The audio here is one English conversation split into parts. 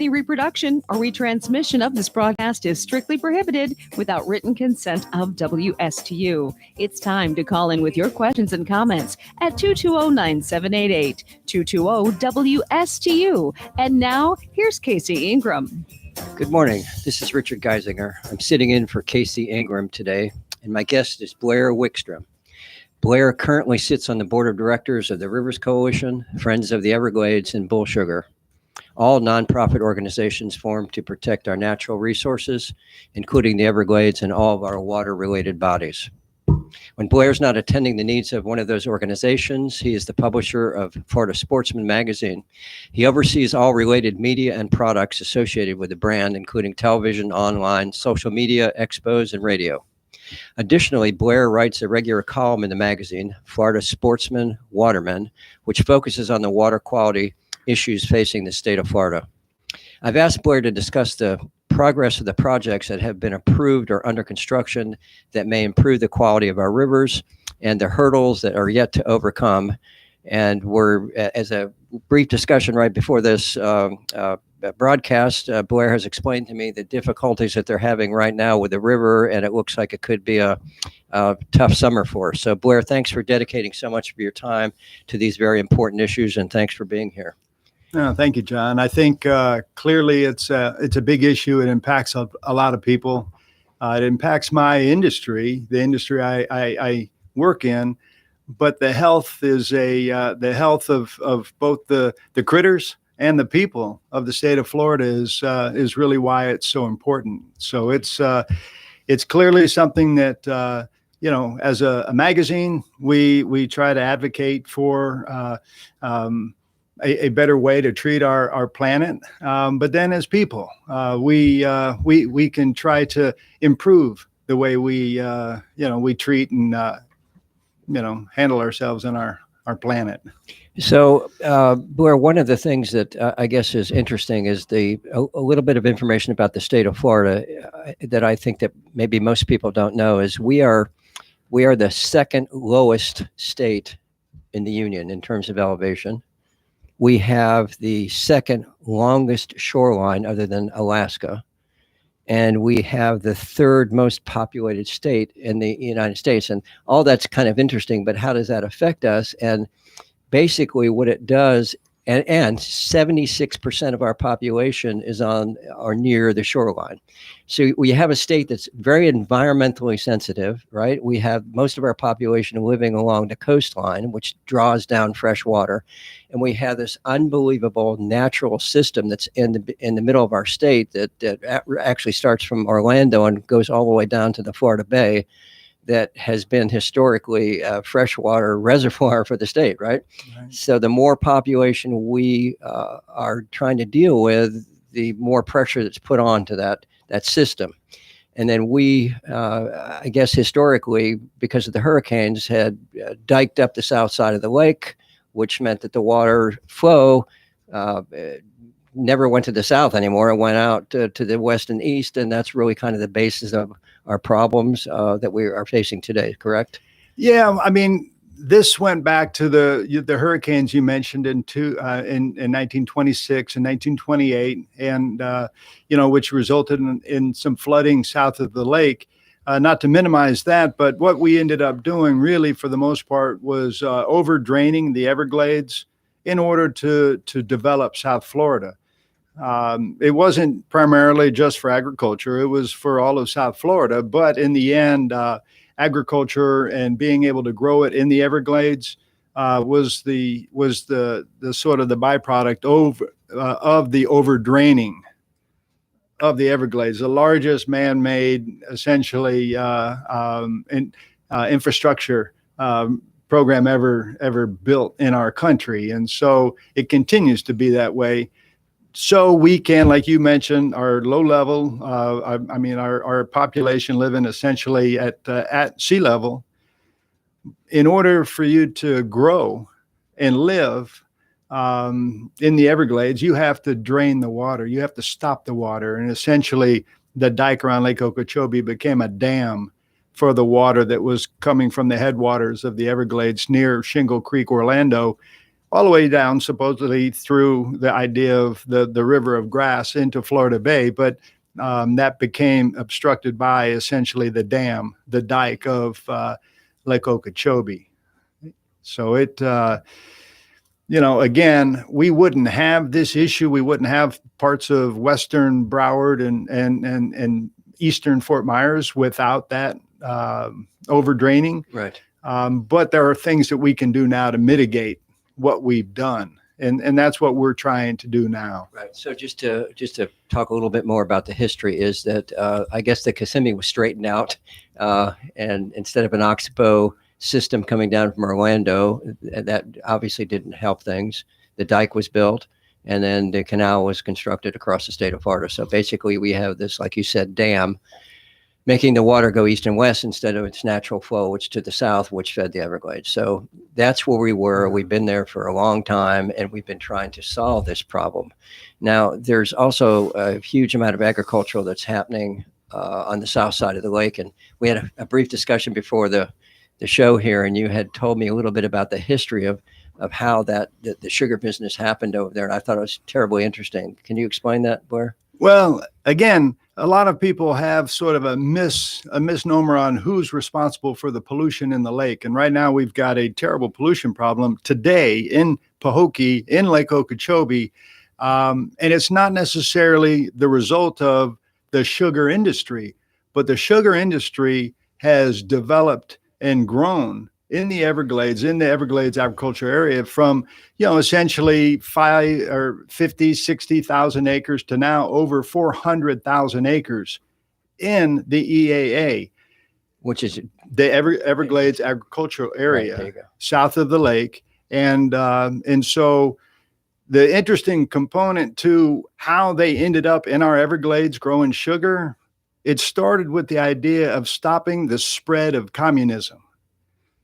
Any reproduction or retransmission of this broadcast is strictly prohibited without written consent of WSTU. It's time to call in with your questions and comments at 220-9788, 220-WSTU. And now, here's Casey Ingram. Good morning. This is Richard Geisinger. I'm sitting in for Casey Ingram today, and my guest is Blair Wickstrom. Blair currently sits on the board of directors of the Rivers Coalition, Friends of the Everglades, and Bull Sugar, all nonprofit organizations formed to protect our natural resources, including the Everglades and all of our water-related bodies. When Blair's not attending the needs of one of those organizations, he is the publisher of Florida Sportsman magazine. He oversees all related media and products associated with the brand, including television, online, social media, expos, and radio. Additionally, Blair writes a regular column in the magazine, Florida Sportsman Waterman, which focuses on the water quality issues facing the state of Florida. I've asked Blair to discuss the progress of the projects that have been approved or under construction that may improve the quality of our rivers and the hurdles that are yet to overcome. And we're, as a brief discussion right before this broadcast, Blair has explained to me the difficulties that they're having right now with the river, and it looks like it could be a tough summer for us. So Blair, thanks for dedicating so much of your time to these very important issues, and thanks for being here. Thank you, John. I think clearly it's a big issue. It impacts a lot of people. It impacts my industry, the industry I work in. But the health is the health of both the critters and the people of the state of Florida is really why it's so important. So it's clearly something that as a magazine we try to advocate for. A better way to treat our planet, but then as people, we can try to improve the way we treat and handle ourselves and our planet. So, Blair, one of the things that I guess is interesting is a little bit of information about the state of Florida that I think that maybe most people don't know is we are the second lowest state in the union in terms of elevation. We have the second longest shoreline other than Alaska, and we have the third most populated state in the United States. And all that's kind of interesting, but how does that affect us? And basically what it does, and 76% of our population is on or near the shoreline. So we have a state that's very environmentally sensitive, right? We have most of our population living along the coastline, which draws down fresh water. And we have this unbelievable natural system that's in the middle of our state that actually starts from Orlando and goes all the way down to the Florida Bay, that has been historically a freshwater reservoir for the state, right? So the more population we are trying to deal with, the more pressure that's put onto that system. And then we, I guess historically, because of the hurricanes, had diked up the south side of the lake, which meant that the water flow never went to the south anymore. It went out to the west and east, and that's really kind of the basis of our problems that we are facing today, correct? Yeah, I mean, this went back to the hurricanes you mentioned in 1926 and 1928, and which resulted in some flooding south of the lake. Not to minimize that, but what we ended up doing really for the most part was over draining the Everglades in order to develop South Florida. It wasn't primarily just for agriculture. It was for all of South Florida. But in the end, agriculture and being able to grow it in the Everglades was the sort of the byproduct of the overdraining of the Everglades, the largest man-made, essentially, infrastructure program ever built in our country. And so it continues to be that way. So we can, like you mentioned, our low level, our population living essentially at sea level. In order for you to grow and live in the Everglades, you have to drain the water. You have to stop the water. And essentially, the dike around Lake Okeechobee became a dam for the water that was coming from the headwaters of the Everglades near Shingle Creek, Orlando, all the way down supposedly through the idea of the river of grass into Florida Bay. But that became obstructed by essentially the dam, the dike of Lake Okeechobee. So it, again, we wouldn't have this issue. We wouldn't have parts of Western Broward and Eastern Fort Myers without that overdraining. Right. But there are things that we can do now to mitigate what we've done. And that's what we're trying to do now. Right. So just to talk a little bit more about the history is that I guess the Kissimmee was straightened out, and instead of an oxbow system coming down from Orlando, that obviously didn't help things. The dike was built, and then the canal was constructed across the state of Florida. So basically, we have this, like you said, dam making the water go east and west instead of its natural flow, which to the south, which fed the Everglades. So that's where we were. We've been there for a long time, and we've been trying to solve this problem. Now, there's also a huge amount of agricultural that's happening on the south side of the lake. And we had a brief discussion before the show here, and you had told me a little bit about the history of how the sugar business happened over there. And I thought it was terribly interesting. Can you explain that, Blair? Well, again, a lot of people have sort of a misnomer on who's responsible for the pollution in the lake. And right now we've got a terrible pollution problem today in Pahokee, in Lake Okeechobee. And it's not necessarily the result of the sugar industry, but the sugar industry has developed and grown in the Everglades agriculture area from, essentially 50,000-60,000 acres to now over 400,000 acres in the EAA, which is the Everglades agricultural area, right, south of the lake. And so the interesting component to how they ended up in our Everglades growing sugar, it started with the idea of stopping the spread of communism.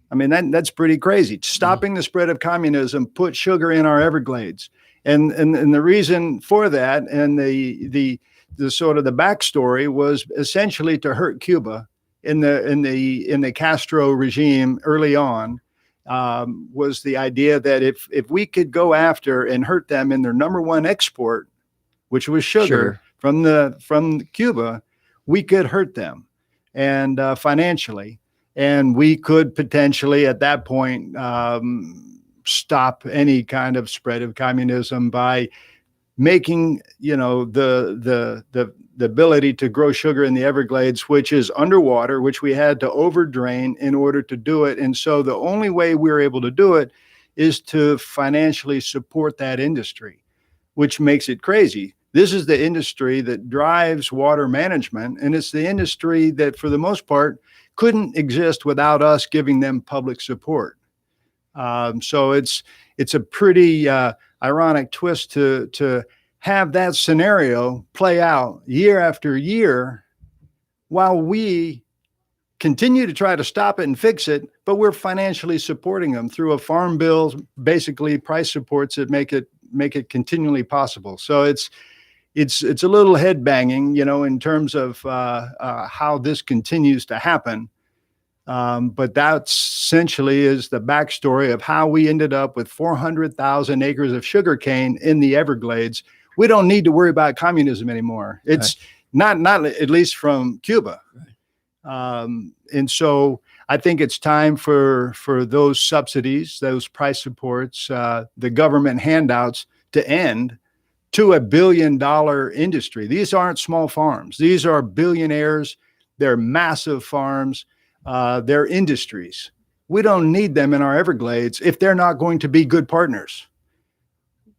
I mean, that's pretty crazy. Stopping the spread of communism put sugar in our Everglades. And the reason for that, and the sort of the backstory, was essentially to hurt Cuba in the Castro regime early on. Was the idea that if we could go after and hurt them in their number one export, which was sugar. from Cuba, we could hurt them, and financially. And we could potentially, at that point, stop any kind of spread of communism by making, the ability to grow sugar in the Everglades, which is underwater, which we had to overdrain in order to do it. And so the only way we were able to do it is to financially support that industry, which makes it crazy. This is the industry that drives water management, and it's the industry that, for the most part, couldn't exist without us giving them public support. So it's a pretty ironic twist to have that scenario play out year after year while we continue to try to stop it and fix it, but we're financially supporting them through a farm bill, basically price supports that make it continually possible. So it's a little head banging, in terms of how this continues to happen. But that essentially is the backstory of how we ended up with 400,000 acres of sugarcane in the Everglades. We don't need to worry about communism anymore. It's not at least from Cuba. Right. And so I think it's time for those subsidies, those price supports, the government handouts to end, to $1 billion industry. These aren't small farms. These are billionaires. They're massive farms. They're industries. We don't need them in our Everglades if they're not going to be good partners.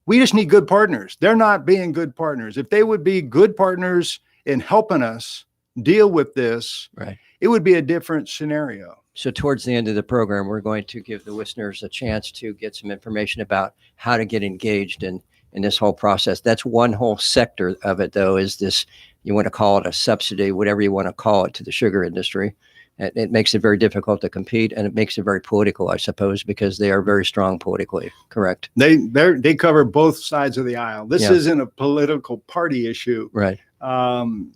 We just need good partners. They're not being good partners. If they would be good partners in helping us deal with this, right, it would be a different scenario. So towards the end of the program, we're going to give the listeners a chance to get some information about how to get engaged in this whole process. That's one whole sector of it, though, is this, you want to call it a subsidy, whatever you want to call it, to the sugar industry. It makes it very difficult to compete, and it makes it very political, I suppose, because they are very strong politically. Correct? They cover both sides of the aisle. This isn't a political party issue, right? And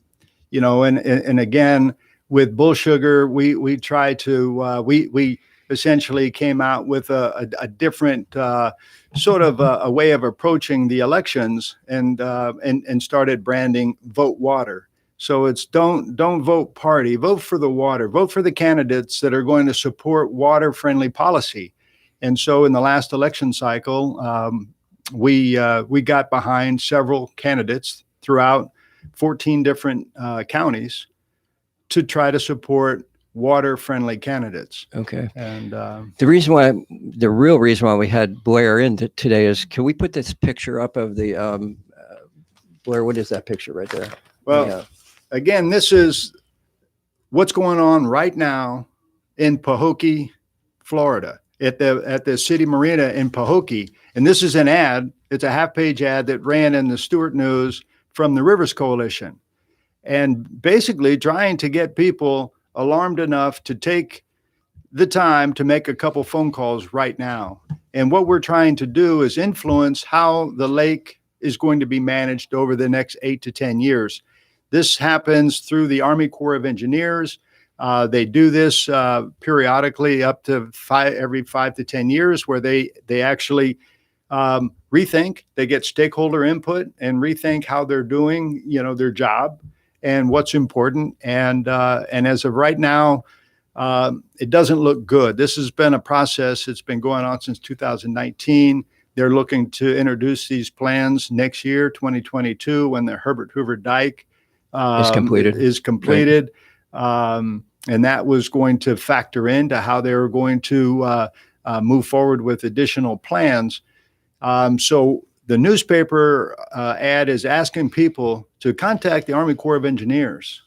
again, with bull sugar, we try to we essentially came out with a different sort of a way of approaching the elections, and started branding "Vote Water." So it's don't vote party, vote for the water, vote for the candidates that are going to support water-friendly policy. And so in the last election cycle, we got behind several candidates throughout 14 different counties to try to support water-friendly candidates. Okay. And the real reason why we had Blair in today is, can we put this picture up of the Blair? What is that picture right there? well, Yeah. again, this is what's going on right now in Pahokee, Florida, at the city marina in Pahokee. And this is an ad. It's a half-page ad that ran in the Stewart News from the Rivers Coalition, and basically trying to get people alarmed enough to take the time to make a couple phone calls right now. And what we're trying to do is influence how the lake is going to be managed over the next 8 to 10 years. This happens through the Army Corps of Engineers. They do this periodically up to every 5 to 10 years, where they actually rethink. They get stakeholder input and rethink how they're doing, their job and what's important. And as of right now, it doesn't look good. This has been a process. It's been going on since 2019. They're looking to introduce these plans next year, 2022, when the Herbert Hoover Dike is completed. Right. And that was going to factor into how they were going to move forward with additional plans. So the newspaper ad is asking people to contact the Army Corps of Engineers,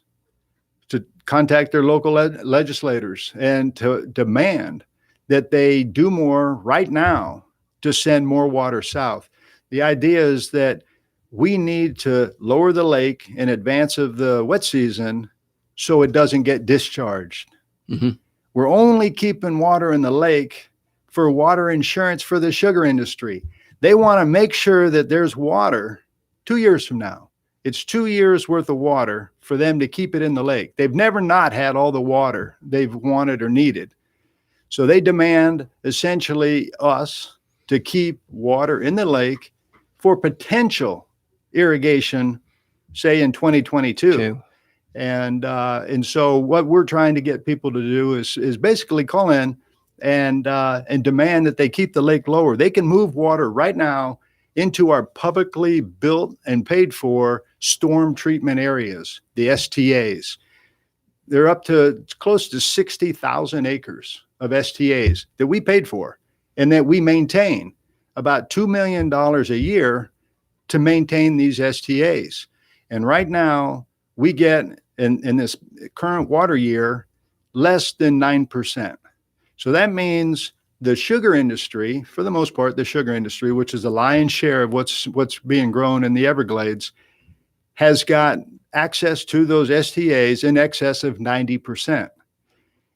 to contact their local legislators, and to demand that they do more right now to send more water south. The idea is that we need to lower the lake in advance of the wet season so it doesn't get discharged. Mm-hmm. We're only keeping water in the lake for water insurance for the sugar industry. They want to make sure that there's water 2 years from now. It's 2 years worth of water for them to keep it in the lake. They've never not had all the water they've wanted or needed. So they demand essentially us to keep water in the lake for potential irrigation, say in 2022. And so what we're trying to get people to do is basically call in and demand that they keep the lake lower. They can move water right now into our publicly built and paid for storm treatment areas, the STAs. They're up to close to 60,000 acres of STAs that we paid for and that we maintain, about $2 million a year to maintain these STAs. And right now we get in this current water year less than 9%. So that means the sugar industry, for the most part, the sugar industry, which is the lion's share of what's being grown in the Everglades, has got access to those STAs in excess of 90%.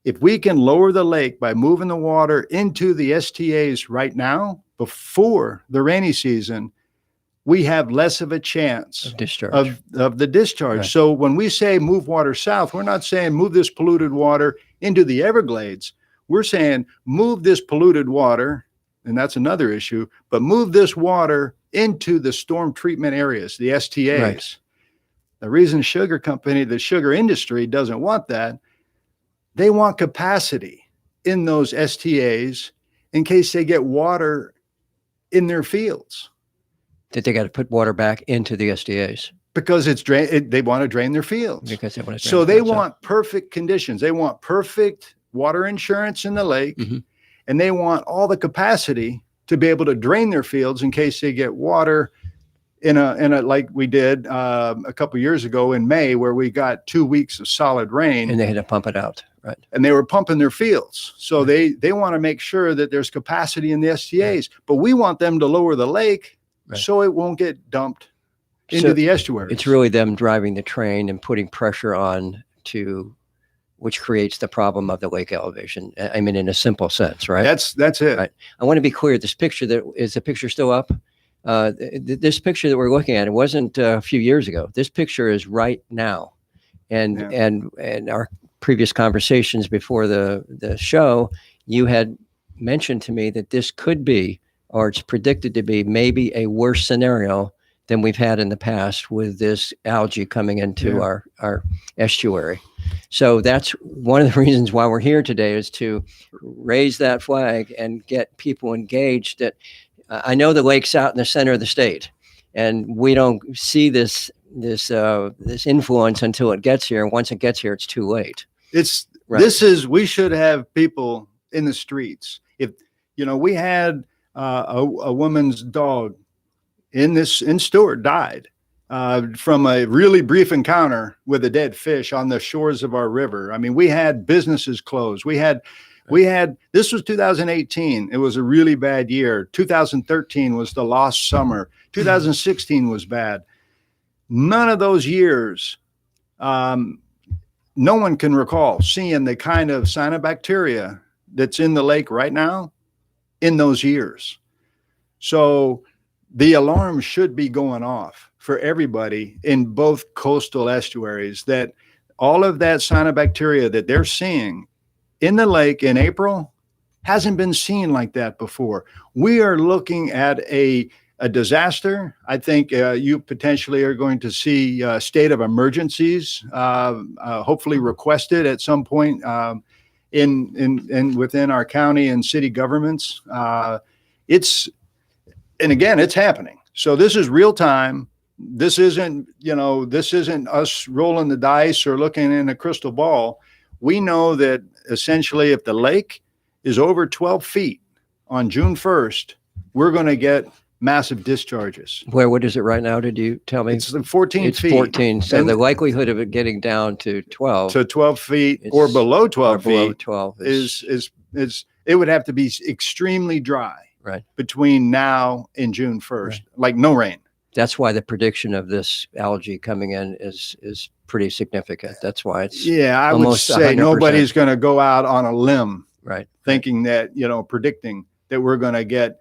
If we can lower the lake by moving the water into the STAs right now, before the rainy season, we have less of a chance of the discharge. Right. So when we say move water south, we're not saying move this polluted water into the Everglades. We're saying move this polluted water, and that's another issue, but move this water into the storm treatment areas, the STAs. Right. The reason the sugar industry doesn't want that, they want capacity in those STAs in case they get water in their fields. That they got to put water back into the SDAs because they want to drain their fields. Because they want to so they want perfect conditions. They want perfect water insurance in the lake, mm-hmm. and they want all the capacity to be able to drain their fields in case they get water in a like we did a couple years ago in May, where we got 2 weeks of solid rain, and they had to pump it out, right? And they were pumping their fields, so right. they want to make sure that there's capacity in the STAs, right. But we want them to lower the lake. Right. So it won't get dumped into the estuaries. It's really them driving the train and putting pressure on which creates the problem of the lake elevation. I mean, in a simple sense, right? That's it. Right. I want to be clear. This picture is the picture still up? This picture that we're looking at, it wasn't a few years ago. This picture is right now, and our previous conversations before the show, you had mentioned to me that this could be, or it's predicted to be, maybe a worse scenario than we've had in the past with this algae coming into our estuary. So that's one of the reasons why we're here today, is to raise that flag and get people engaged. That I know the lake's out in the center of the state, and we don't see this influence until it gets here. And once it gets here, it's too late. We should have people in the streets. If we had a woman's dog in Stewart died from a really brief encounter with a dead fish on the shores of our river. I mean, we had businesses closed. This was 2018. It was a really bad year. 2013 was the lost summer. 2016 was bad. None of those years, no one can recall seeing the kind of cyanobacteria that's in the lake right now in those years. So the alarm should be going off for everybody in both coastal estuaries, that all of that cyanobacteria that they're seeing in the lake in April hasn't been seen like that before. We are looking at a disaster. I think you potentially are going to see state of emergencies, hopefully requested at some point in within our county and city governments. And again, it's happening. So this is real time. This isn't us rolling the dice or looking in a crystal ball. We know that essentially if the lake is over 12 feet on June 1st, we're going to get massive discharges. What is it right now? Did you tell me? It's 14 feet. 14. So the likelihood of it getting down to 12. To 12 feet or below 12 feet below 12 is it would have to be extremely dry. Right. Between now and June 1st, like no rain. That's why the prediction of this algae coming in is pretty significant. That's why it's I would say 100%. Nobody's going to go out on a limb, thinking that predicting that we're going to get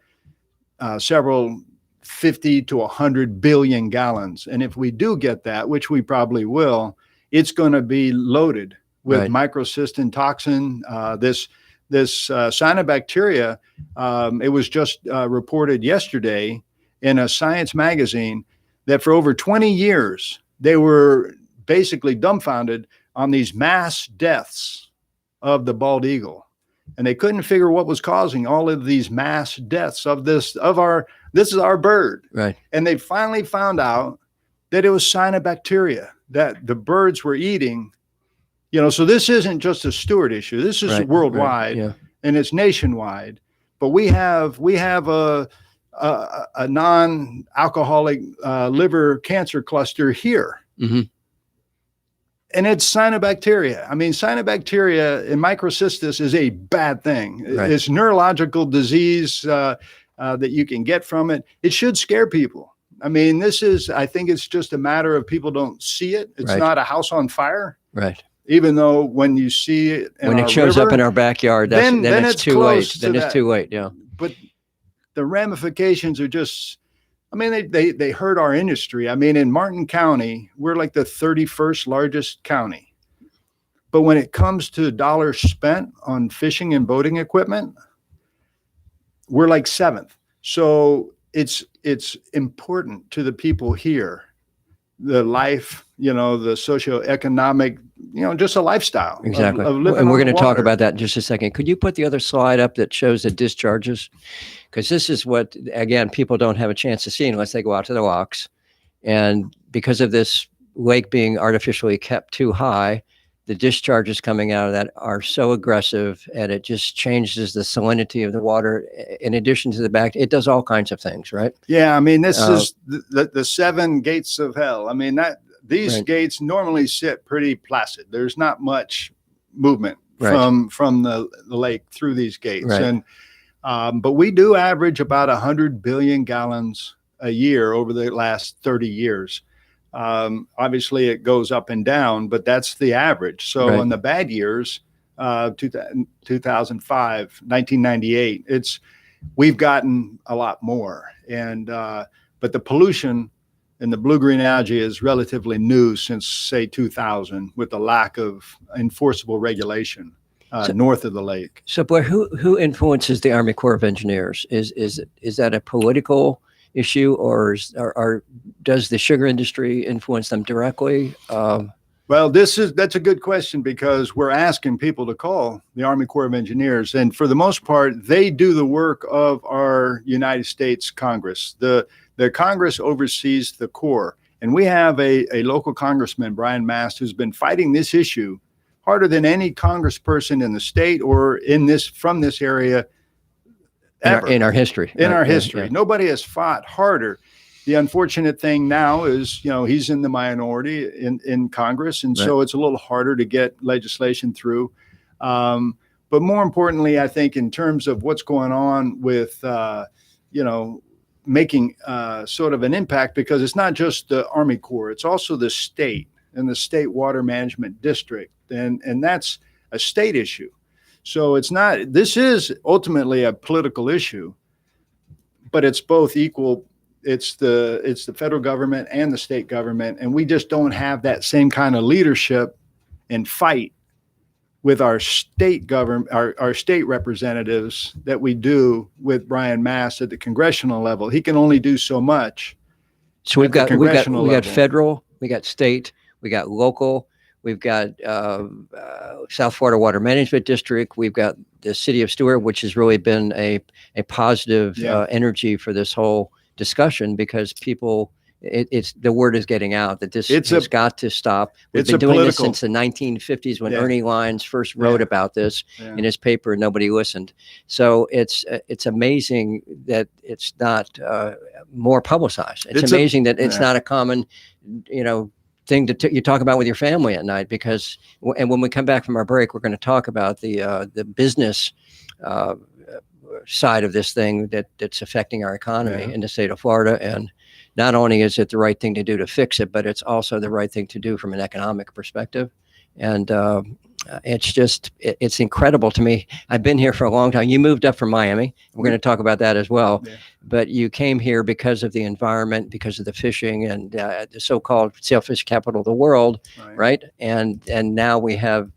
several 50 to 100 billion gallons, and if we do get that, which we probably will, it's going to be loaded with microcystin toxin. This cyanobacteria, it was just reported yesterday in a science magazine that for over 20 years, they were basically dumbfounded on these mass deaths of the bald eagle. And they couldn't figure what was causing all of these mass deaths this is our bird. Right. And they finally found out that it was cyanobacteria that the birds were eating. So this isn't just a Stewart issue. This is worldwide, and it's nationwide. But we have a non-alcoholic liver cancer cluster here, and it's cyanobacteria. I mean, cyanobacteria in microcystis is a bad thing. It's neurological disease that you can get from it. It should scare people. I mean, I think it's just a matter of people don't see it. It's not a house on fire. Right. Even though when you see it when it shows river, up in our backyard, then it's too late. Then it's too late. Yeah. But the ramifications are just, I mean, they hurt our industry. I mean, in Martin County, we're like the 31st largest county. But when it comes to dollars spent on fishing and boating equipment, we're like 7th. So it's important to the people here, the life, the socioeconomic, just a lifestyle. Exactly. Of living and we're going to water. talk about that in just a second. Could you put the other slide up that shows the discharges? Because this is what, again, people don't have a chance to see unless they go out to the locks. And because of this lake being artificially kept too high, the discharges coming out of that are so aggressive, and it just changes the salinity of the water. In addition to the it does all kinds of things, right? Yeah, I mean, this is the 7 gates of hell. I mean, these gates normally sit pretty placid. There's not much movement from the lake through these gates, and but we do average about 100 billion gallons a year over the last 30 years. Obviously it goes up and down, but that's the average. So in the bad years, 2005, 1998, we've gotten a lot more. And, but the pollution in the blue-green algae is relatively new since say 2000 with the lack of enforceable regulation. north of the lake. So, boy, who influences the Army Corps of Engineers? Is that a political issue, or does the sugar industry influence them directly? Well, that's a good question, because we're asking people to call the Army Corps of Engineers, and for the most part, they do the work of our United States Congress. The Congress oversees the Corps, and we have a local congressman, Brian Mast, who's been fighting this issue harder than any congressperson in the state or from this area ever in our history. In our history, yeah. Nobody has fought harder. The unfortunate thing now is, he's in the minority in Congress, and so it's a little harder to get legislation through. But more importantly, I think in terms of what's going on with, making sort of an impact, because it's not just the Army Corps, it's also the state and the state water management district, and that's a state issue. So this is ultimately a political issue, but it's both equal. It's the federal government and the state government, and we just don't have that same kind of leadership and fight with our state government, our state representatives, that we do with Brian Mast at the congressional level. He can only do so much. So we got federal, we got state, we got local, we've got South Florida Water Management District, we've got the city of Stewart, which has really been a positive energy for this whole discussion, because people, it's the word is getting out that this has got to stop. We've been doing this since the 1950s when Ernie Lyons first wrote about this in his paper, and nobody listened. So it's amazing that it's not more publicized. It's amazing that it's not a common, thing you talk about with your family at night, because, and when we come back from our break, we're going to talk about the business side of this thing that's affecting our economy in the state of Florida. And not only is it the right thing to do to fix it, but it's also the right thing to do from an economic perspective. And it's incredible to me. I've been here for a long time. You moved up from Miami. We're going to talk about that as well. Yeah. But you came here because of the environment, because of the fishing, and the so-called sailfish capital of the world, right? And now we have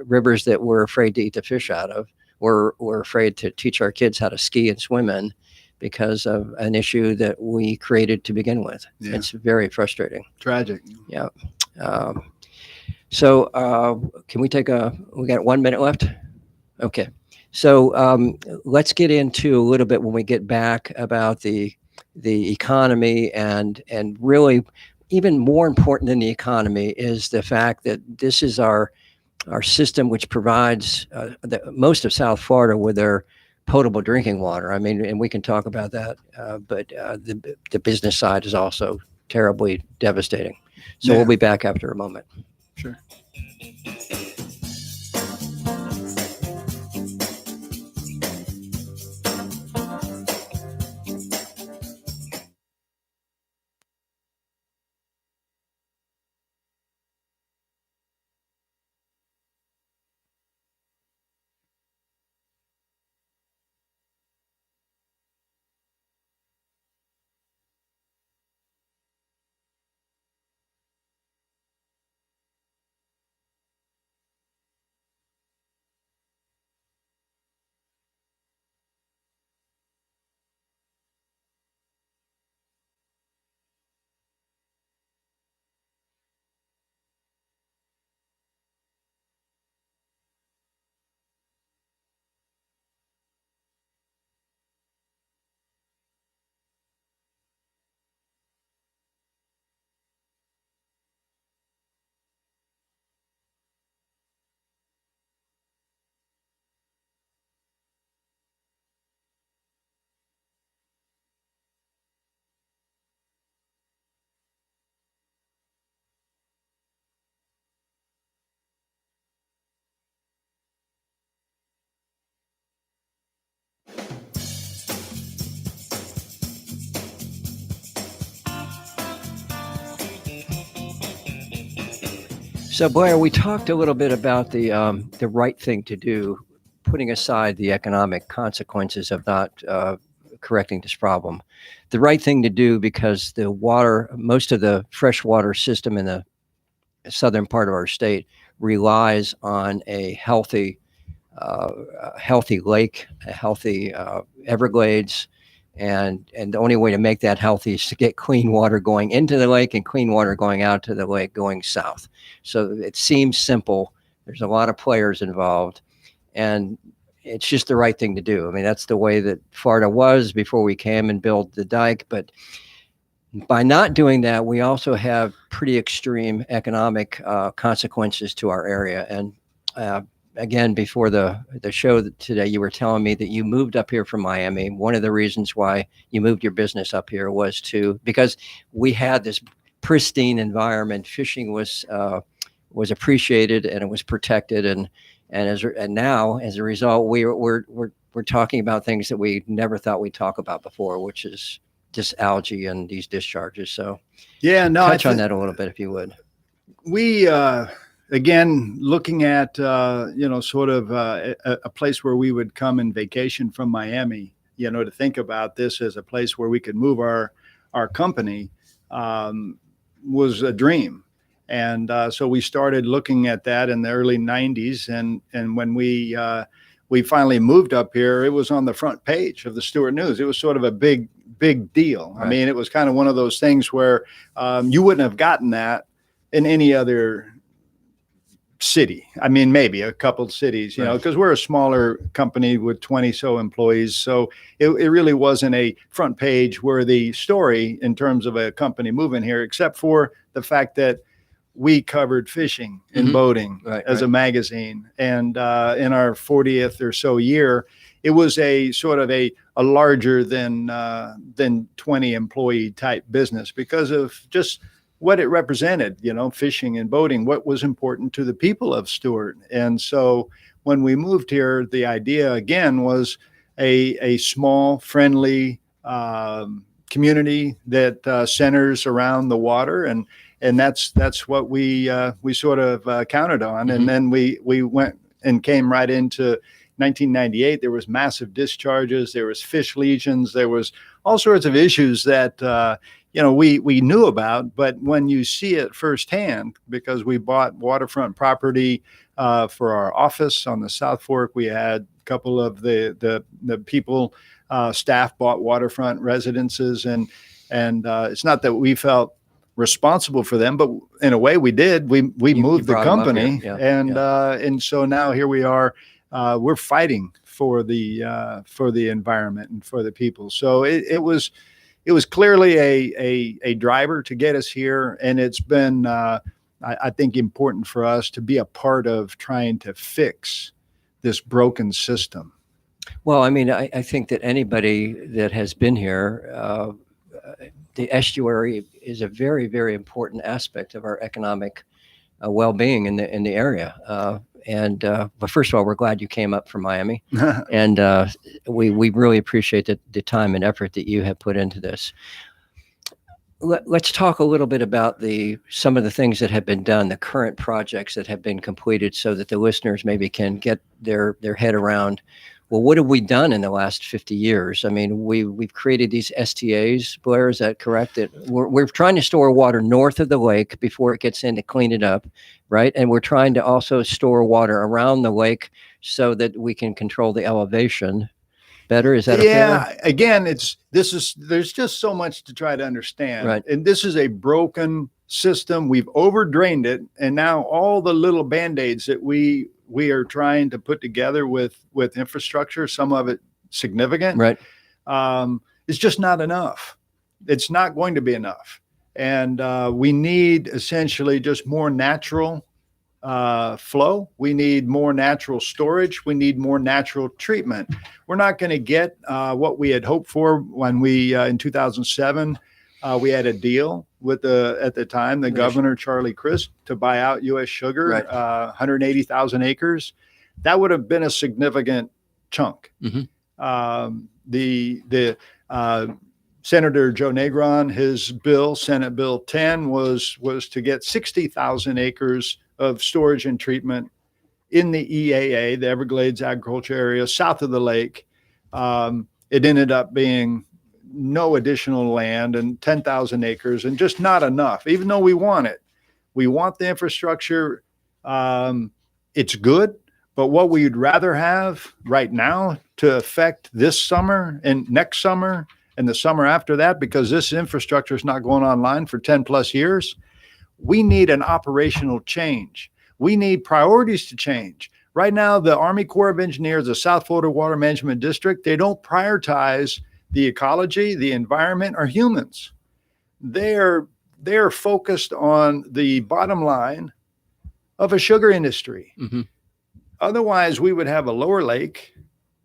rivers that we're afraid to eat the fish out of. We're afraid to teach our kids how to ski and swim in, because of an issue that we created to begin with. Yeah. It's very frustrating. Tragic. Yeah. So can we we got 1 minute left? Okay. So let's get into a little bit, when we get back, about the economy, and really even more important than the economy is the fact that this is our system, which provides most of South Florida with their potable drinking water. I mean, and we can talk about that, but the business side is also terribly devastating. So we'll be back after a moment. Sure. So, Blair, we talked a little bit about the right thing to do, putting aside the economic consequences of not correcting this problem. The right thing to do, because the water, most of the freshwater system in the southern part of our state relies on a healthy a healthy lake, a healthy Everglades. And the only way to make that healthy is to get clean water going into the lake and clean water going out to the lake going south. So it seems simple. There's a lot of players involved, and it's just the right thing to do. I mean, that's the way that Florida was before we came and built the dike. But by not doing that, we also have pretty extreme economic consequences to our area. And again, before the show today, you were telling me that you moved up here from Miami. One of the reasons why you moved your business up here was because we had this pristine environment. Fishing was appreciated and it was protected, and now as a result, we're talking about things that we never thought we'd talk about before, which is just algae and these discharges. So yeah, no, touch on that a little bit if you would. We again, looking at sort of a place where we would come and vacation from Miami, to think about this as a place where we could move our company was a dream. And so we started looking at that in the early 90s. And when we finally moved up here, it was on the front page of the Stewart News. It was sort of a big deal. Right. I mean, it was kind of one of those things where you wouldn't have gotten that in any other city. I mean, maybe a couple cities, because we're a smaller company with 20 so employees. So it really wasn't a front page worthy story in terms of a company moving here, except for the fact that we covered fishing and boating as a magazine. And in our 40th or so year, it was a sort of a larger than 20 employee type business because of just what it represented, fishing and boating, what was important to the people of Stewart. And so when we moved here, the idea again was a small, friendly community that centers around the water, and that's what we sort of counted on. And then we went and came right into 1998. There was massive discharges, there was fish legions, there was all sorts of issues that we knew about, but when you see it firsthand, because we bought waterfront property for our office on the South Fork, we had a couple of the people, staff bought waterfront residences, and it's not that we felt responsible for them, but in a way we did. We moved the company, and so now here we are. We're fighting for the environment and for the people. So it was clearly a driver to get us here, and it's been I think important for us to be a part of trying to fix this broken system. Well, I mean, I think that anybody that has been here, the estuary is a very, very important aspect of our economic well-being in the area. But first of all, we're glad you came up from Miami, and we really appreciate the time and effort that you have put into this. Let's talk a little bit about some of the things that have been done, the current projects that have been completed, so that the listeners maybe can get their head around, well, what have we done in the last 50 years? I mean, we've created these STAs, Blair, is that correct? That we're trying to store water north of the lake before it gets in to clean it up, right? And we're trying to also store water around the lake so that we can control the elevation better. Is that fair? Again, there's just so much to try to understand. Right. And this is a broken system. We've overdrained it, and now all the little Band-Aids that we are trying to put together with infrastructure, some of it significant, right? It's just not enough. It's not going to be enough. And we need essentially just more natural flow. We need more natural storage. We need more natural treatment. We're not going to get what we had hoped for when we, in 2007, we had a deal with at the time, the governor, Charlie Crist, to buy out U.S. Sugar, right. 180,000 acres. That would have been a significant chunk. The Senator Joe Negron, his bill, Senate Bill 10, was to get 60,000 acres of storage and treatment in the EAA, the Everglades Agriculture Area, south of the lake. It ended up being no additional land and 10,000 acres, and just not enough, even though we want it. We want the infrastructure. It's good, But what we'd rather have right now to affect this summer and next summer and the summer after that, because this infrastructure is not going online for 10 plus years, we need an operational change. We need priorities to change. Right now, the Army Corps of Engineers, the South Florida Water Management District, they don't prioritize the ecology, the environment, or humans. They're focused on the bottom line of a sugar industry. Mm-hmm. Otherwise, we would have a lower lake.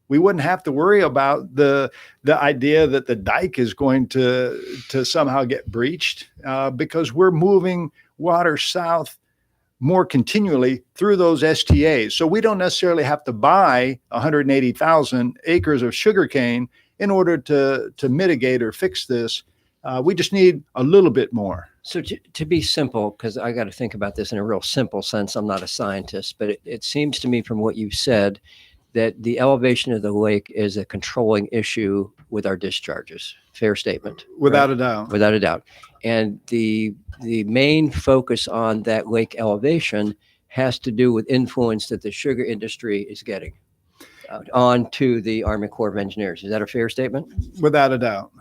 We wouldn't have to worry about the idea that the dike is going to somehow get breached because we're moving water south more continually through those STAs. So we don't necessarily have to buy 180,000 acres of sugarcane in order to mitigate or fix this. We just need a little bit more. So to be simple, because I got to think about this in a real simple sense, I'm not a scientist, but it seems to me from what you said that the elevation of the lake is a controlling issue with our discharges. Fair statement. Without a doubt. Without a doubt. And the main focus on that lake elevation has to do with influence that the sugar industry is getting on to the Army Corps of Engineers. Is that a fair statement? Without a doubt.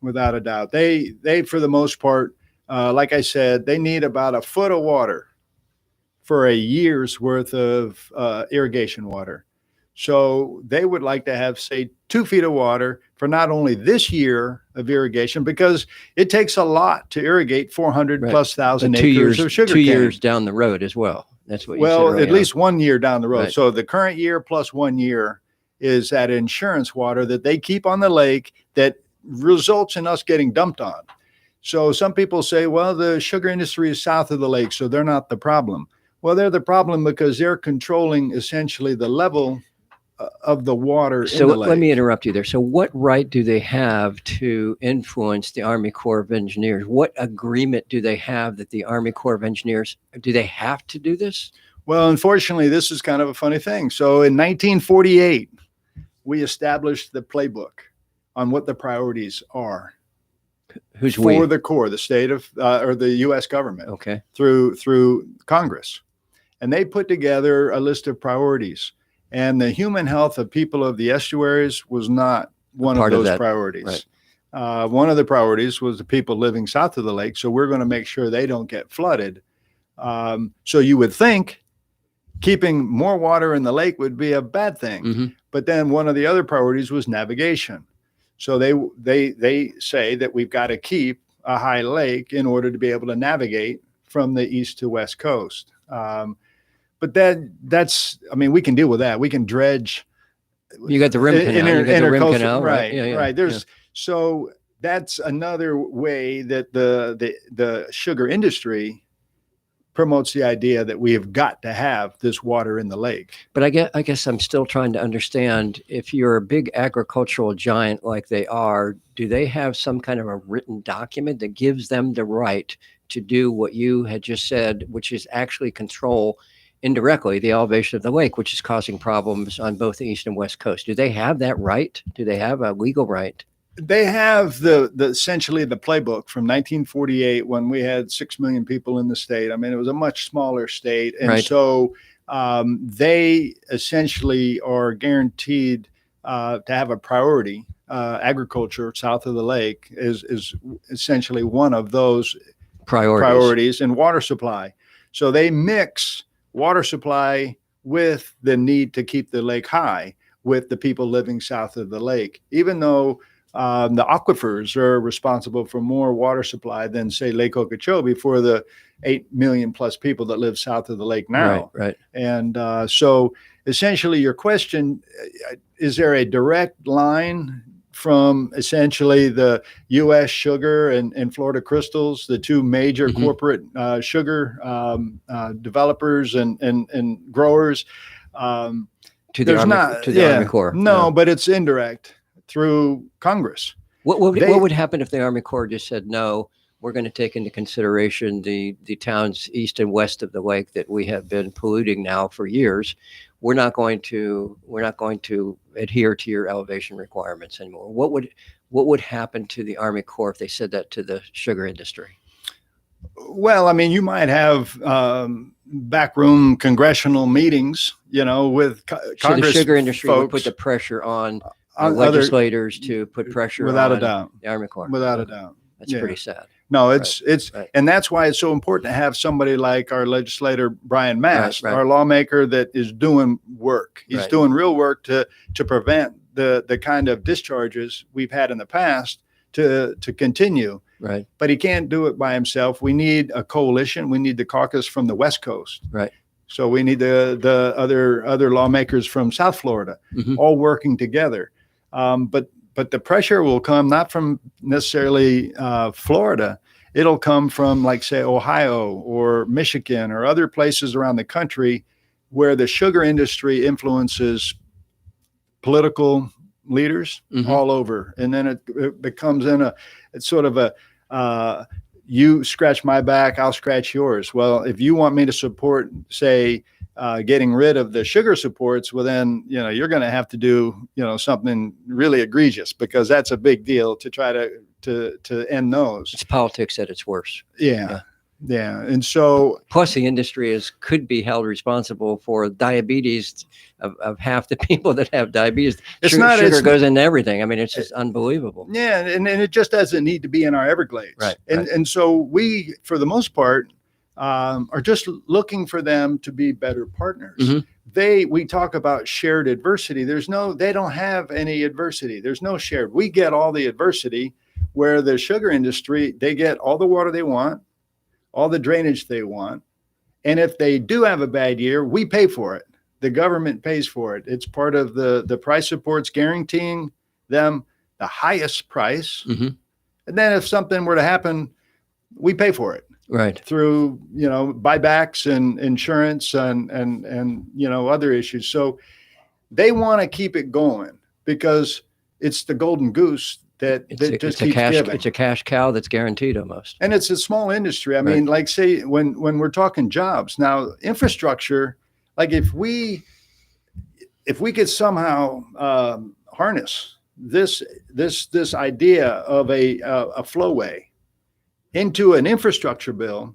Without a doubt. They for the most part, like I said, they need about a foot of water for a year's worth of irrigation water. So they would like to have, say, 2 feet of water for not only this year of irrigation, because it takes a lot to irrigate 400 plus thousand acres of sugar cane. 2 years down the road as well. That's what you said. Well, at least 1 year down the road. Right. So the current year plus 1 year is that insurance water that they keep on the lake that results in us getting dumped on. So some people say, well, the sugar industry is south of the lake, so they're not the problem. Well, they're the problem because they're controlling essentially the level of the water in the lake. So let me interrupt you there. So what right do they have to influence the Army Corps of Engineers? What agreement do they have that the Army Corps of Engineers, do they have to do this? Well, unfortunately, this is kind of a funny thing. So in 1948, we established the playbook on what the priorities are. Who's for we? the Corps, the state of or the U.S. government, Okay, through Congress, and they put together a list of priorities. And the human health of people of the estuaries was not one of those priorities. Right. One of the priorities was the people living south of the lake. So we're going to make sure they don't get flooded. So you would think keeping more water in the lake would be a bad thing. Mm-hmm. But then one of the other priorities was navigation. So they say that we've got to keep a high lake in order to be able to navigate from the east to west coast. But that's, I mean, we can deal with that. We can dredge. You got the rim canal. You got the rim canal, right? Yeah, Right. So that's another way that the sugar industry promotes the idea that we have got to have this water in the lake. But I guess I'm still trying to understand, if you're a big agricultural giant like they are, do they have some kind of a written document that gives them the right to do what you had just said, which is actually control indirectly the elevation of the lake, which is causing problems on both the east and west coast? Do they have that right? Do they have a legal right? They have the essentially the playbook from 1948 when we had 6 million people in the state. I mean, it was a much smaller state. And right. So they essentially are guaranteed to have a priority. Agriculture south of the lake is essentially one of those priorities, and water supply. So they mix water supply with the need to keep the lake high with the people living south of the lake, even though the aquifers are responsible for more water supply than, say, Lake Okeechobee for the 8 million plus people that live south of the lake now. Right. And so essentially your question, is there a direct line from essentially the U.S. Sugar and Florida Crystals, the two major mm-hmm. corporate sugar developers and growers, to the Army Corps? No, but it's indirect through Congress. What would happen if the Army Corps just said, no, we're going to take into consideration the towns east and west of the lake that we have been polluting now for years? We're not going to adhere to your elevation requirements anymore. What would happen to the Army Corps if they said that to the sugar industry? Well, I mean, you might have backroom congressional meetings with So Congress the sugar industry would put folks the pressure on on legislators to put pressure without a on doubt, the Army Corps. without a doubt. That's Yeah. pretty sad. No, it's right. and that's why it's so important to have somebody like our legislator Brian Mast, Right. our lawmaker that is doing work. He's Right. doing real work to prevent the kind of discharges we've had in the past to continue. Right. But he can't do it by himself. We need a coalition. We need the caucus from the West Coast. Right. So we need the other lawmakers from South Florida, all working together. But the pressure will come not from necessarily Florida. It'll come from, like, say, Ohio or Michigan or other places around the country where the sugar industry influences political leaders all over. And then it becomes it's sort of a you scratch my back, I'll scratch yours. Well, if you want me to support, say, getting rid of the sugar supports, well, then, you're going to have to do, something really egregious, because that's a big deal to try to end those. It's politics at its worst. Yeah. And so, plus the industry could be held responsible for diabetes of half the people that have diabetes. Sugar goes into everything. I mean, it's just unbelievable. Yeah. And it just doesn't need to be in our Everglades. Right. And so we, for the most part, are just looking for them to be better partners. We talk about shared adversity. They don't have any adversity. There's no shared. We get all the adversity, where the sugar industry, they get all the water they want, all the drainage they want. And if they do have a bad year, we pay for it. The government pays for it. It's part of the price supports, guaranteeing them the highest price. And then if something were to happen, we pay for it. Right. Through, buybacks and insurance and other issues. So they want to keep it going because it's the golden goose that just keeps giving. It's a cash cow that's guaranteed almost. And it's a small industry. I mean, like, say, when we're talking jobs now, infrastructure, like if we could somehow harness this idea of a flowway into an infrastructure bill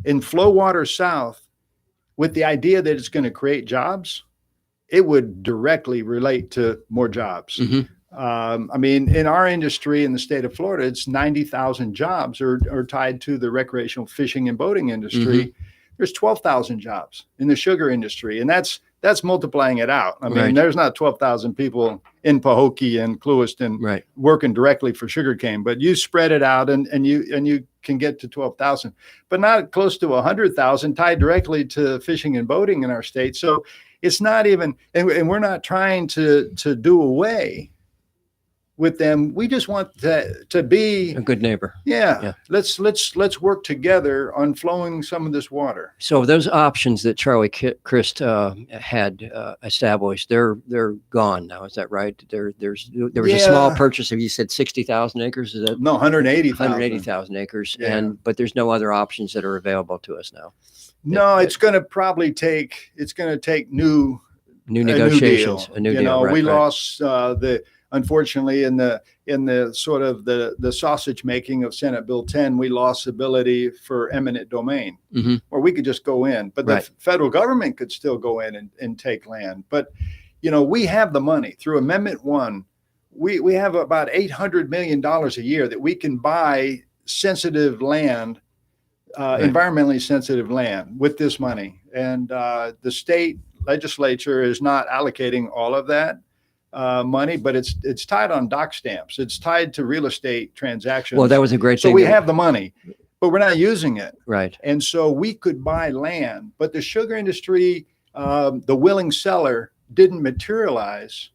in flow water south, with the idea that it's going to create jobs, it would directly relate to more jobs. I mean, in our industry in the state of Florida, it's 90,000 jobs are tied to the recreational fishing and boating industry. There's 12,000 jobs in the sugar industry, and that's multiplying it out. I mean, there's not 12,000 people in Pahokee and Clewiston working directly for sugarcane, but you spread it out and you can get to 12,000, but not close to 100,000 tied directly to fishing and boating in our state. So it's not even, and we're not trying to do away with them. We just want to be a good neighbor. Yeah. Let's work together on flowing some of this water. So those options that Charlie Crist had established, they're gone now. Is that right? There was a small purchase of, you said 60,000 acres. Is that? No, 180,000. 180,000 acres. Yeah. But there's no other options that are available to us now. No, it's going to probably take new negotiations, a new deal. We lost unfortunately, in the sort of the sausage making of Senate Bill 10, we lost ability for eminent domain, where we could just go in, but the federal government could still go in and take land. But, we have the money through Amendment 1. We have about $800 million a year that we can buy sensitive land, environmentally sensitive land with this money. And the state legislature is not allocating all of that money, but it's tied on dock stamps. It's tied to real estate transactions. Well, that was a great thing. So we have the money, but we're not using it. Right. And so we could buy land, but the sugar industry, the willing seller didn't materialize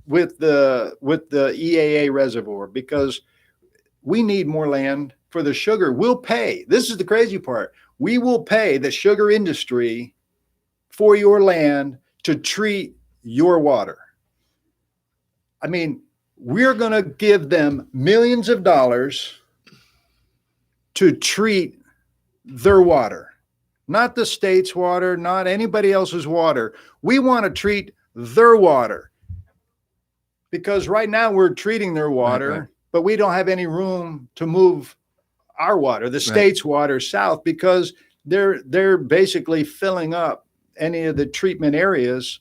with the EAA reservoir, because we need more land for the sugar. We'll pay. This is the crazy part. We will pay the sugar industry for your land to treat your water. I mean, we're going to give them millions of dollars to treat their water, not the state's water, not anybody else's water. We want to treat their water, because right now we're treating their water, but we don't have any room to move our water, the state's water, south, because they're basically filling up any of the treatment areas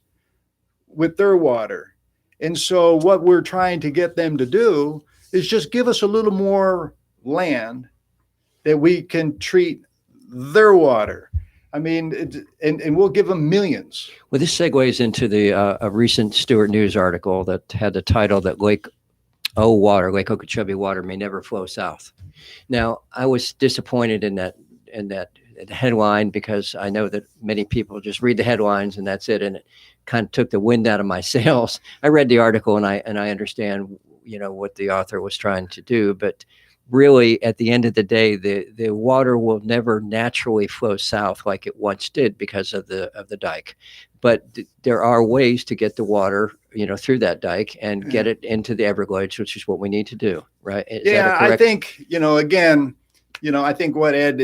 with their water. And so what we're trying to get them to do is just give us a little more land that we can treat their water. I mean, and we'll give them millions. Well, this segues into a recent Stewart News article that had the title that Lake Okeechobee water may never flow south. Now, I was disappointed in that headline, because I know that many people just read the headlines and that's it, and it kind of took the wind out of my sails. I read the article and I understand, what the author was trying to do, but really, at the end of the day, the water will never naturally flow south like it once did because of the dike. But there are ways to get the water, through that dike and get it into the Everglades, which is what we need to do, right? I think, again, I think what Ed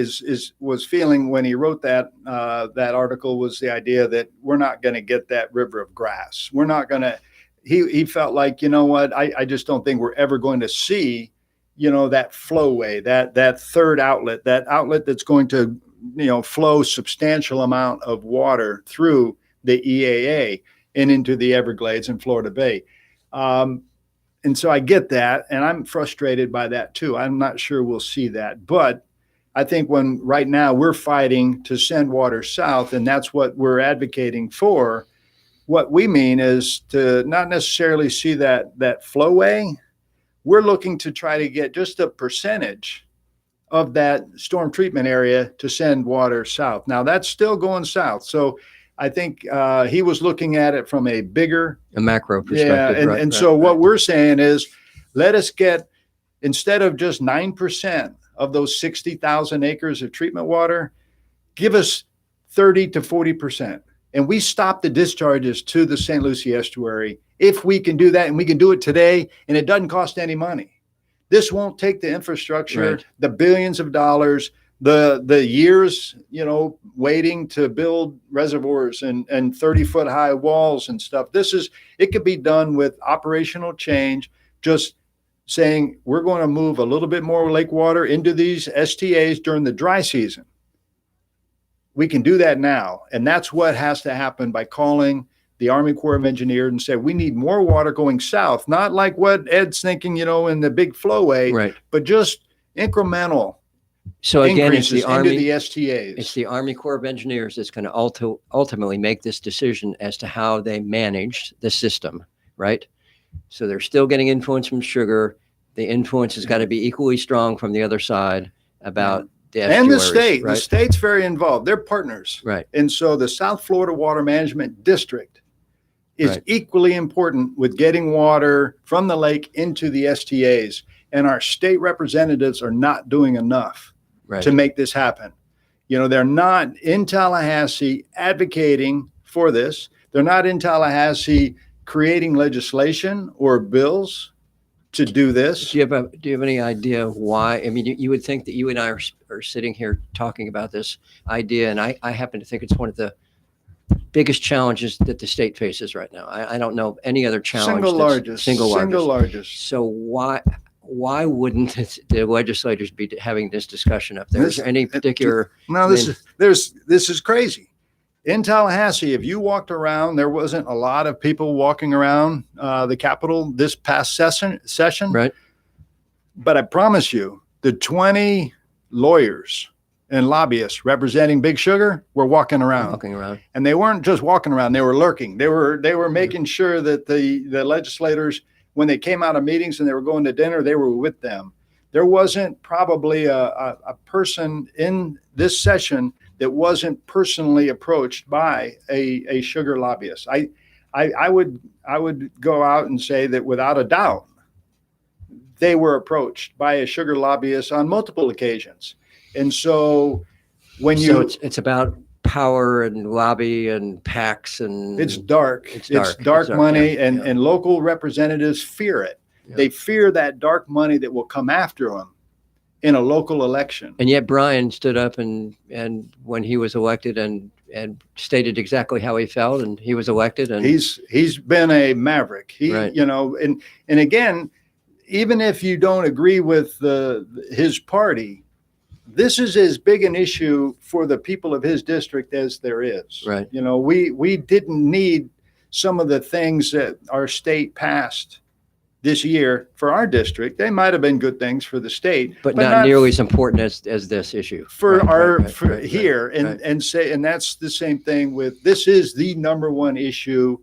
was feeling when he wrote that article was the idea that we're not going to get that river of grass. We're not going to. He felt like, I just don't think we're ever going to see that flowway, that third outlet, that outlet that's going to, flow substantial amount of water through the EAA and into the Everglades and Florida Bay. And so I get that, and I'm frustrated by that too. I'm not sure we'll see that, but I think right now we're fighting to send water south, and that's what we're advocating for. What we mean is to not necessarily see that flowway. We're looking to try to get just a percentage of that storm treatment area to send water south. Now that's still going south. So I think he was looking at it from a macro perspective. Yeah. So what we're saying is, let us get, instead of just 9% of those 60,000 acres of treatment water, give us 30 to 40%. And we stop the discharges to the St. Lucie estuary if we can do that, and we can do it today, and it doesn't cost any money. This won't take the infrastructure, the billions of dollars, the years, waiting to build reservoirs and 30-foot high walls and stuff. It could be done with operational change, just saying we're going to move a little bit more lake water into these STAs during the dry season. We can do that now. And that's what has to happen by calling the Army Corps of Engineers and say, we need more water going south, not like what Ed's thinking, in the big flowway, but just incremental. So again, it's the Army, into the STAs. It's the Army Corps of Engineers that's going to ultimately make this decision as to how they manage the system, right? So they're still getting influence from sugar. The influence has got to be equally strong from the other side about the estuaries, and the state. Right? The state's very involved. They're partners. Right. And so the South Florida Water Management District is equally important with getting water from the lake into the STAs. And our state representatives are not doing enough to make this happen. They're not in Tallahassee advocating for this. They're not in Tallahassee creating legislation or bills to do this. Do you have any idea why? I mean, you would think that you and I are sitting here talking about this idea, and I happen to think it's one of the biggest challenges that the state faces right now. I don't know any other challenge. Single largest. So why wouldn't the legislators be having this discussion up there? Is there any particular? No, this is crazy. In Tallahassee, if you walked around, there wasn't a lot of people walking around the Capitol this past session. Right. But I promise you, the 20 lawyers and lobbyists representing Big Sugar were walking around. And they weren't just walking around, they were lurking. They were making sure that the legislators, when they came out of meetings and they were going to dinner, they were with them. There wasn't probably a person in this session that wasn't personally approached by a sugar lobbyist. I would go out and say that without a doubt, they were approached by a sugar lobbyist on multiple occasions. And so it's about power and lobby and PACs and it's dark money, and local representatives fear it. Yeah. They fear that dark money that will come after them in a local election. And yet Brian stood up and when he was elected and stated exactly how he felt, and he was elected, and he's been a maverick. And again, even if you don't agree with his party, this is as big an issue for the people of his district as there is. Right. You know, we didn't need some of the things that our state passed this year for our district. They might have been good things for the state, but not nearly as important as this issue for right, here. And that's the same thing with, this is the number one issue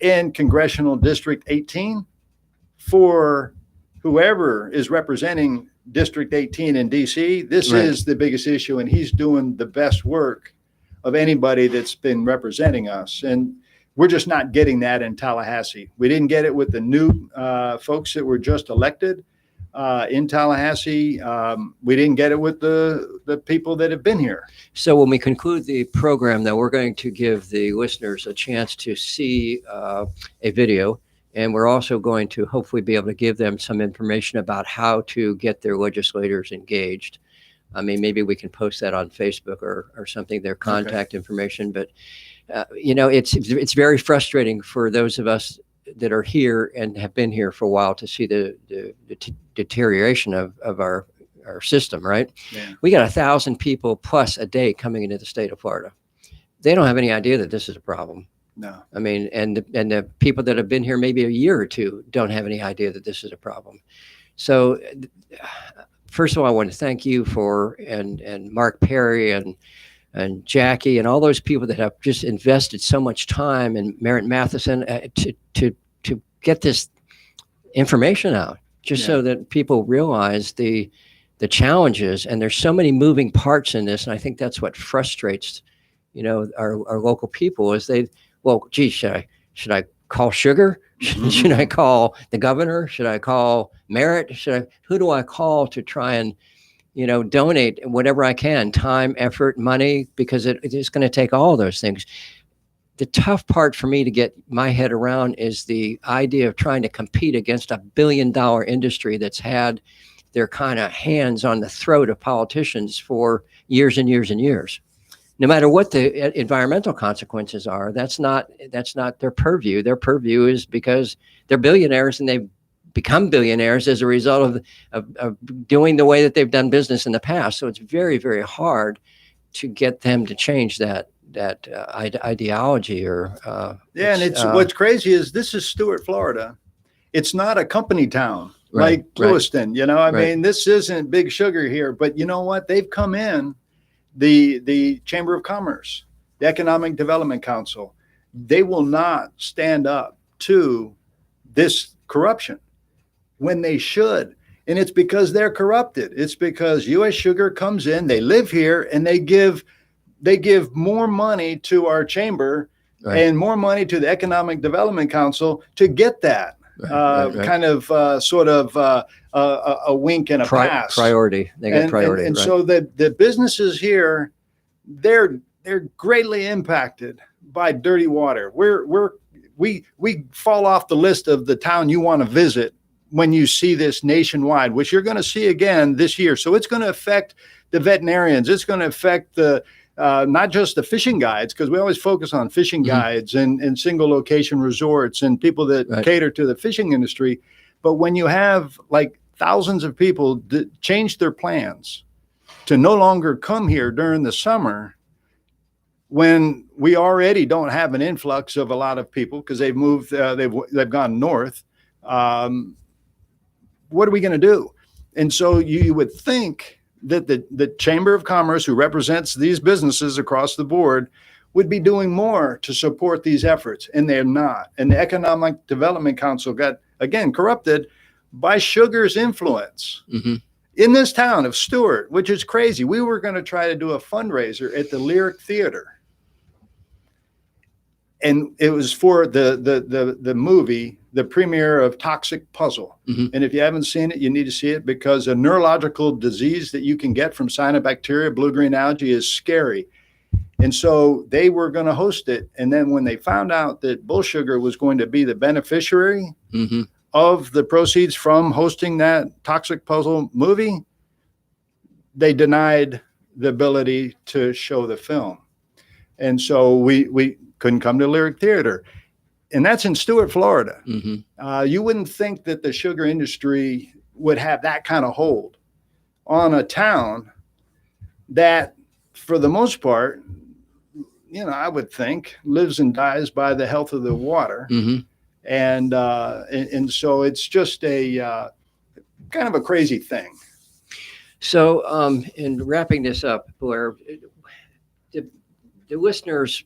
in Congressional District 18 for whoever is representing District 18 in DC. This is the biggest issue, and he's doing the best work of anybody that's been representing us. And we're just not getting that in Tallahassee. We didn't get it with the new folks that were just elected in Tallahassee. We didn't get it with the people that have been here. So when we conclude the program, though, we're going to give the listeners a chance to see a video, and we're also going to hopefully be able to give them some information about how to get their legislators engaged. I mean, maybe we can post that on Facebook or something, their contact information. But, you know, it's very frustrating for those of us that are here and have been here for a while to see the deterioration of our system, right? Yeah. We got 1,000 people plus a day coming into the state of Florida. They don't have any idea that this is a problem. No. I mean, and the people that have been here maybe a year or two don't have any idea that this is a problem. So first of all, I want to thank you and Mark Perry and Jackie and all those people that have just invested so much time, and Merritt Matheson to get this information out, just so that people realize the challenges. And there's so many moving parts in this, and I think that's what frustrates, you know, our local people is well, gee, should I call Sugar? Should I call the governor? Should I call Merritt? Who do I call to try and, you know, donate whatever I can, time, effort, money, because it is going to take all those things. The tough part for me to get my head around is the idea of trying to compete against $1 billion industry that's had their kind of hands on the throat of politicians for years and years and years. No matter what the environmental consequences are, that's not their purview. Their purview is because they're billionaires and they've become billionaires as a result of doing the way that they've done business in the past. So it's very, very hard to get them to change that ideology or and what's crazy is this is Stuart, Florida. It's not a company town like Lewiston. You know, I mean, this isn't Big Sugar here, but you know what? They've come in. The Chamber of Commerce, the Economic Development Council, they will not stand up to this corruption when they should. And it's because they're corrupted. It's because U.S. Sugar comes in, they live here, and they give more money to our chamber and more money to the Economic Development Council to get that. Kind of sort of a wink and a pass. Priority. They get priority. And so the businesses here, they're greatly impacted by dirty water. We fall off the list of the town you want to visit when you see this nationwide, which you're going to see again this year. So it's going to affect the veterinarians. It's going to affect the not just the fishing guides, because we always focus on fishing guides and single location resorts and people that cater to the fishing industry. But when you have like thousands of people change their plans to no longer come here during the summer, when we already don't have an influx of a lot of people because they've moved, they've gone north, what are we going to do? And so you would think that the Chamber of Commerce, who represents these businesses across the board, would be doing more to support these efforts, and they're not. And the Economic Development Council got, again, corrupted by Sugar's influence in this town of Stuart, which is crazy. We were going to try to do a fundraiser at the Lyric Theater, and it was for the movie, the premiere of Toxic Puzzle. And if you haven't seen it, you need to see it, because a neurological disease that you can get from cyanobacteria, blue-green algae, is scary. And so they were going to host it. And then when they found out that Bull Sugar was going to be the beneficiary of the proceeds from hosting that Toxic Puzzle movie, they denied the ability to show the film. And so we couldn't come to Lyric Theater. And that's in Stuart, Florida. You wouldn't think that the sugar industry would have that kind of hold on a town that for the most part, I would think lives and dies by the health of the water. Mm-hmm. And so it's just a kind of a crazy thing. So, in wrapping this up, Blair, the listeners,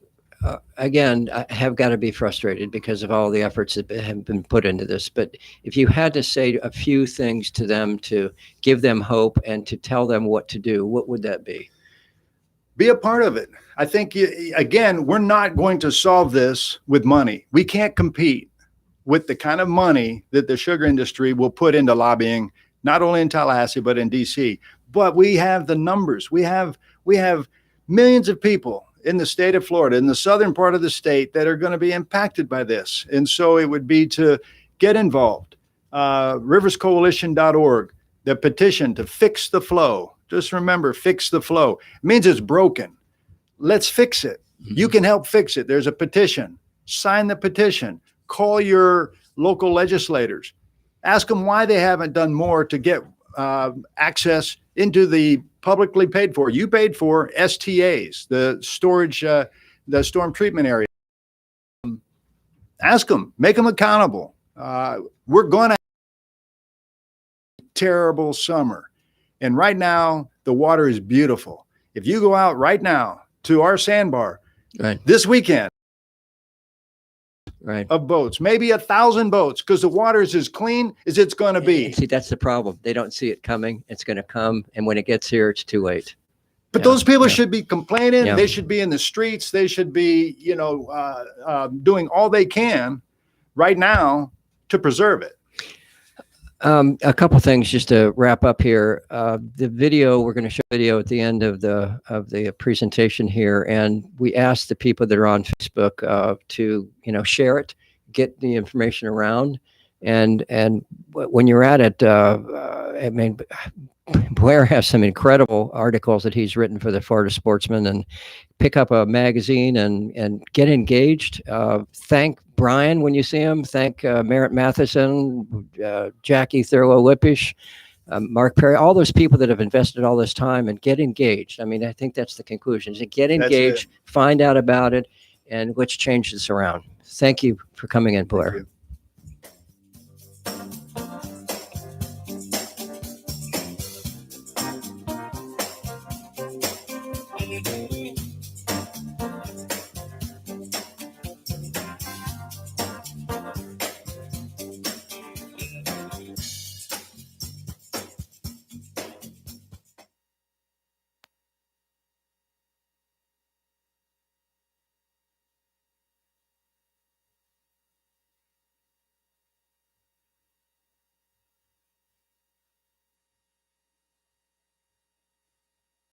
again, have got to be frustrated because of all the efforts that have been put into this. But if you had to say a few things to them to give them hope and to tell them what to do, what would that be? Be a part of it. I think, again, we're not going to solve this with money. We can't compete with the kind of money that the sugar industry will put into lobbying, not only in Tallahassee, but in DC. But we have the numbers. We have millions of people in the state of Florida, in the southern part of the state, that are going to be impacted by this. And so it would be to get involved. riverscoalition.org, the petition to fix the flow. Just remember, fix the flow. It means it's broken. Let's fix it. Mm-hmm. You can help fix it. There's a petition. Sign the petition. Call your local legislators. Ask them why they haven't done more to get access into the publicly paid for. You paid for STAs, the storage, the storm treatment area. Ask them, make them accountable. We're going to have a terrible summer. And right now, the water is beautiful. If you go out right now to our sandbar this weekend, of boats, maybe 1,000 boats, because the water is as clean as it's going to be. See, that's the problem. They don't see it coming. It's going to come. And when it gets here, it's too late. But those people should be complaining. Yeah. They should be in the streets. They should be, doing all they can right now to preserve it. A couple things just to wrap up here. The video, we're going to show video at the end of the presentation here, and we asked the people that are on Facebook to share it, get the information around, and when you're at it, I mean, Blair has some incredible articles that he's written for the Florida Sportsman, and pick up a magazine and get engaged. Thank Brian when you see him. Thank Merritt Matheson, Jackie Thurlow-Lippisch, Mark Perry, all those people that have invested all this time, and get engaged. I mean, I think that's the conclusion. Is to get engaged, find out about it, and let's change this around. Thank you for coming in, Blair.